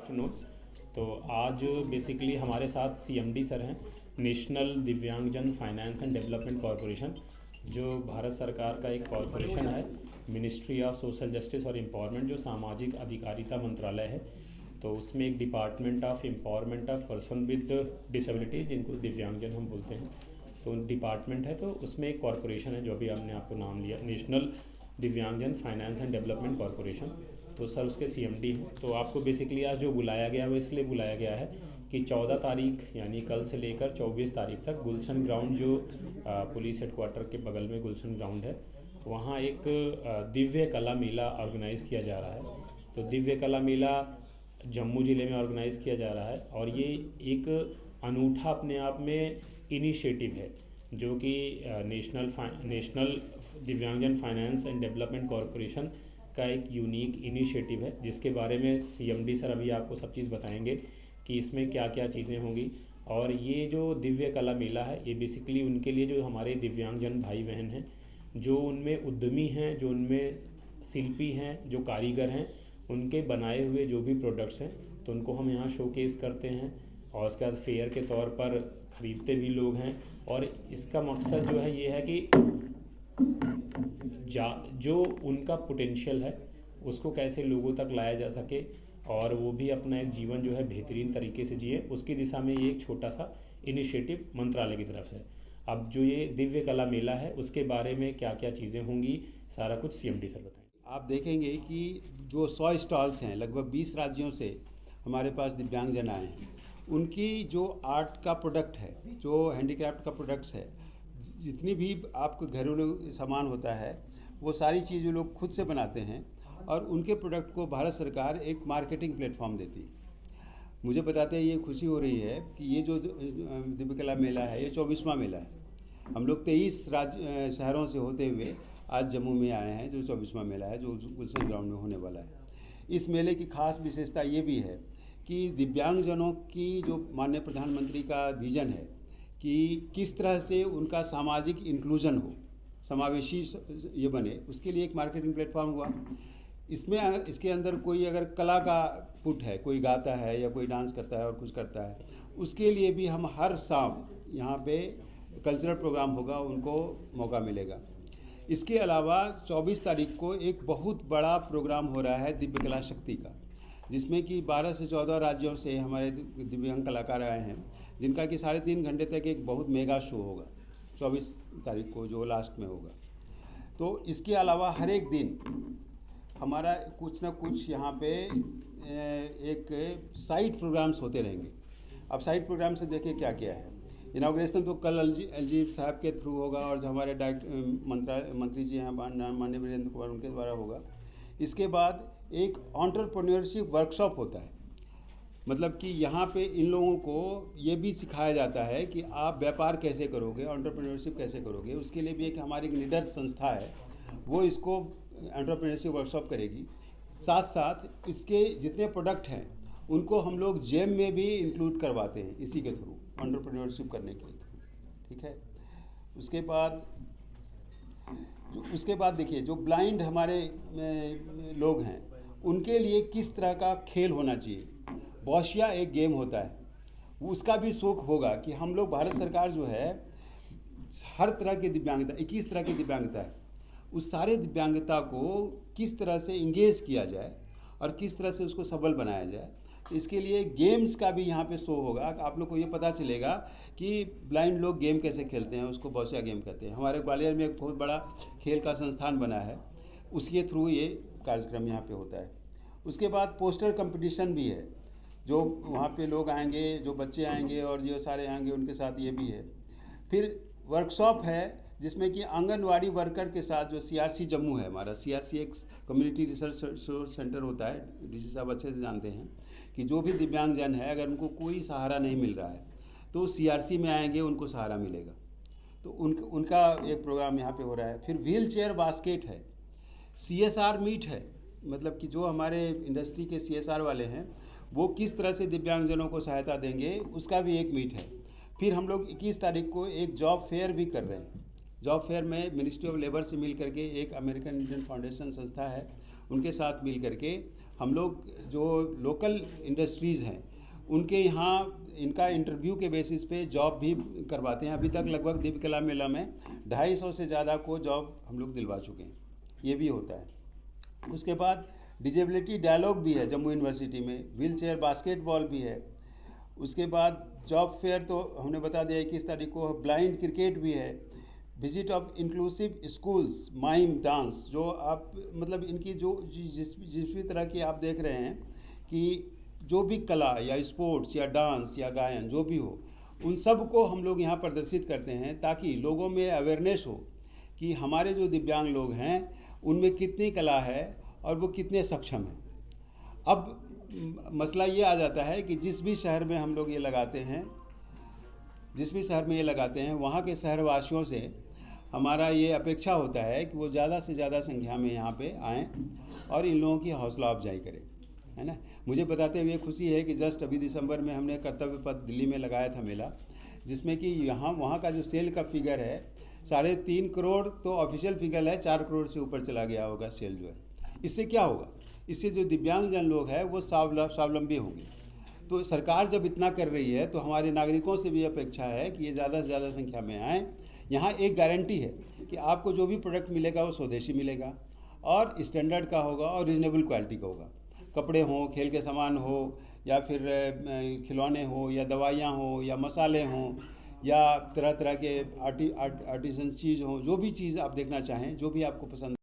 Afternoon. तो आज basically हमारे साथ सीएमडी सर हैं, नेशनल दिव्यांगजन फाइनेंस एंड डेवलपमेंट कॉरपोरेशन, जो भारत सरकार का एक कॉरपोरेशन है, मिनिस्ट्री ऑफ सोशल जस्टिस और एम्पावरमेंट, जो सामाजिक अधिकारिता मंत्रालय है। तो उसमें एक department of empowerment of person with disability, जिनको दिव्यांगजन हम बोलते हैं, तो डिपार्टमेंट है। तो उसमें एक कॉरपोरेशन है जो अभी हमने आपको नाम लिया, नेशनल दिव्यांगजन फाइनेंस एंड डेवलपमेंट कॉरपोरेशन। तो सर उसके सीएमडी हैं। तो आपको बेसिकली आज जो बुलाया गया वो इसलिए बुलाया गया है कि 14 तारीख यानी कल से लेकर 24 तारीख तक गुलशन ग्राउंड, जो पुलिस हेडक्वार्टर के बगल में गुलशन ग्राउंड है, वहाँ एक दिव्य कला मेला ऑर्गेनाइज़ किया जा रहा है। तो दिव्य कला मेला जम्मू ज़िले में ऑर्गेनाइज़ किया जा रहा है और ये एक अनूठा अपने आप में इनिशिएटिव है, जो कि नेशनल दिव्यांगजन फाइनेंस एंड डेवलपमेंट कॉरपोरेशन का एक यूनिक इनिशिएटिव है, जिसके बारे में सीएमडी सर अभी आपको सब चीज़ बताएंगे कि इसमें क्या क्या चीज़ें होंगी। और ये जो दिव्य कला मेला है, ये बेसिकली उनके लिए जो हमारे दिव्यांगजन भाई बहन हैं, जो उनमें उद्यमी हैं, जो उनमें शिल्पी हैं, जो कारीगर हैं, उनके बनाए हुए जो भी प्रोडक्ट्स हैं, तो उनको हम यहाँ शोकेस करते हैं और उसके बाद फेयर के तौर पर ख़रीदते भी लोग हैं। और इसका मकसद जो है ये है कि जो उनका पोटेंशियल है उसको कैसे लोगों तक लाया जा सके और वो भी अपना एक जीवन जो है बेहतरीन तरीके से जिए, उसकी दिशा में ये एक छोटा सा इनिशिएटिव मंत्रालय की तरफ से। अब जो ये दिव्य कला मेला है उसके बारे में क्या क्या चीज़ें होंगी, सारा कुछ सीएमडी सर बताएंगे। आप देखेंगे कि जो 100 स्टॉल्स हैं, लगभग 20 राज्यों से हमारे पास दिव्यांगजन आए हैं। उनकी जो आर्ट का प्रोडक्ट है, जो हैंडीक्राफ्ट का प्रोडक्ट्स है, जितनी भी आपको घरेलू सामान होता है, वो सारी चीज़ें लोग खुद से बनाते हैं और उनके प्रोडक्ट को भारत सरकार एक मार्केटिंग प्लेटफॉर्म देती है। मुझे बताते हैं ये खुशी हो रही है कि ये जो दिव्य कला मेला है, ये 24वां मेला है। हम लोग 23 शहरों से होते हुए आज जम्मू में आए हैं, जो 24वां मेला है, जो गुलशन ग्राउंड में होने वाला है। इस मेले की खास विशेषता ये भी है कि दिव्यांगजनों की जो माननीय प्रधानमंत्री का विज़न है कि किस तरह से उनका सामाजिक इंक्लूजन हो, समावेशी ये बने, उसके लिए एक मार्केटिंग प्लेटफॉर्म हुआ। इसमें इसके अंदर कोई अगर कला का पुट है, कोई गाता है या कोई डांस करता है और कुछ करता है, उसके लिए भी हम हर शाम यहाँ पे कल्चरल प्रोग्राम होगा, उनको मौका मिलेगा। इसके अलावा 24 तारीख को एक बहुत बड़ा प्रोग्राम हो रहा है दिव्य कला शक्ति का, जिसमें कि 12 से 14 राज्यों से हमारे दिव्यांग कलाकार आए हैं, जिनका कि 3.5 घंटे तक एक बहुत मेगा शो होगा 24 तारीख को, जो लास्ट में होगा। तो इसके अलावा हर एक दिन हमारा कुछ ना कुछ यहाँ पे एक साइड प्रोग्राम्स होते रहेंगे। अब साइड प्रोग्राम से देखिए क्या क्या है। इनाग्रेशन तो कल एलजी साहब के थ्रू होगा और जो हमारे मंत्री जी हैं माननीय वीरेंद्र कुमार, उनके द्वारा होगा। इसके बाद एक एंटरप्रेन्योरशिप वर्कशॉप होता है, मतलब कि यहाँ पे इन लोगों को ये भी सिखाया जाता है कि आप व्यापार कैसे करोगे, एंटरप्रेन्योरशिप कैसे करोगे। उसके लिए भी एक हमारी लीडर संस्था है, वो इसको एंटरप्रेन्योरशिप वर्कशॉप करेगी। साथ साथ इसके जितने प्रोडक्ट हैं उनको हम लोग जेम में भी इंक्लूड करवाते हैं, इसी के थ्रू एंटरप्रेन्योरशिप करने के थ्रू, ठीक है। उसके बाद देखिए, जो ब्लाइंड हमारे लोग हैं उनके लिए किस तरह का खेल होना चाहिए। बॉशिया एक गेम होता है, उसका भी शौक होगा कि हम लोग, भारत सरकार जो है, हर तरह की दिव्यांगता, 21 तरह की दिव्यांगता है, उस सारे दिव्यांगता को किस तरह से इंगेज किया जाए और किस तरह से उसको सबल बनाया जाए। तो इसके लिए गेम्स का भी यहाँ पे शो होगा। आप लोग को ये पता चलेगा कि ब्लाइंड लोग गेम कैसे खेलते हैं, उसको बॉशिया गेम कहते हैं। हमारे ग्वालियर में एक बहुत बड़ा खेल का संस्थान बना है, उसके थ्रू ये कार्यक्रम यहाँ पे होता है। उसके बाद पोस्टर कंपटीशन भी है, जो वहाँ पे लोग आएंगे, जो बच्चे आएंगे और जो सारे आएंगे, उनके साथ ये भी है। फिर वर्कशॉप है जिसमें कि आंगनवाड़ी वर्कर के साथ, जो सीआरसी जम्मू है हमारा, सीआरसी एक कम्युनिटी रिसोर्स सेंटर होता है, डीसी साहब अच्छे से जानते हैं कि जो भी दिव्यांगजन है, अगर उनको कोई सहारा नहीं मिल रहा है तो सीआरसी में आएंगे, उनको सहारा मिलेगा। तो उनका एक प्रोग्राम यहाँ पे हो रहा है। फिर व्हील चेयर बास्केट है, सीएसआर मीट है, मतलब कि जो हमारे इंडस्ट्री के सीएसआर वाले हैं वो किस तरह से दिव्यांगजनों को सहायता देंगे, उसका भी एक मीट है। फिर हम लोग 21 तारीख को एक जॉब फेयर भी कर रहे हैं। जॉब फेयर में मिनिस्ट्री ऑफ लेबर से मिल करके एक अमेरिकन इंडियन फाउंडेशन संस्था है, उनके साथ मिल करके हम लोग जो लोकल इंडस्ट्रीज़ हैं उनके यहाँ इनका इंटरव्यू के बेसिस पे जॉब भी करवाते हैं। अभी तक लगभग दिव्य कला मेला में 250 से ज़्यादा को जॉब हम लोग दिलवा चुके हैं, ये भी होता है। उसके बाद डिजेबिलिटी डायलॉग भी है जम्मू यूनिवर्सिटी में, व्हील चेयर बास्केटबॉल भी है। उसके बाद जॉब फेयर तो हमने बता दिया 21 तारीख को, ब्लाइंड क्रिकेट भी है, visit of inclusive schools, mime dance, जो आप मतलब इनकी जो जिस भी तरह की आप देख रहे हैं कि जो भी कला या स्पोर्ट्स या डांस या गायन जो भी हो, उन सब को हम लोग यहाँ प्रदर्शित करते हैं ताकि लोगों में अवेयरनेस हो कि हमारे जो दिव्यांग लोग हैं उनमें कितनी कला है और वो कितने सक्षम हैं। अब मसला ये आ जाता है कि जिस भी शहर में हम लोग ये लगाते हैं, वहाँ के शहरवासियों से हमारा ये अपेक्षा होता है कि वो ज़्यादा से ज़्यादा संख्या में यहाँ पे आएँ और इन लोगों की हौसला अफजाई करें, है ना। मुझे बताते हुए खुशी है कि जस्ट अभी दिसंबर में हमने कर्तव्य पथ दिल्ली में लगाया था मेला, जिसमें कि वहाँ का जो सेल का फिगर है 3.5 करोड़, तो ऑफिशियल फिगर है 4 करोड़ से ऊपर चला गया होगा सेल जो है। इससे क्या होगा, इससे जो दिव्यांगजन लोग हैं वो स्वावलंबी होंगे। तो सरकार जब इतना कर रही है तो हमारे नागरिकों से भी अपेक्षा है कि ये ज़्यादा से ज़्यादा संख्या में आएँ। यहाँ एक गारंटी है कि आपको जो भी प्रोडक्ट मिलेगा वो स्वदेशी मिलेगा और स्टैंडर्ड का होगा और रीजनेबल क्वालिटी का होगा। कपड़े हों, खेल के सामान हो, या फिर खिलौने हो, या दवाइयाँ हो, या मसाले हों, या तरह तरह के आर्टिसन चीज़ हों, जो भी चीज़ आप देखना चाहें, जो भी आपको पसंद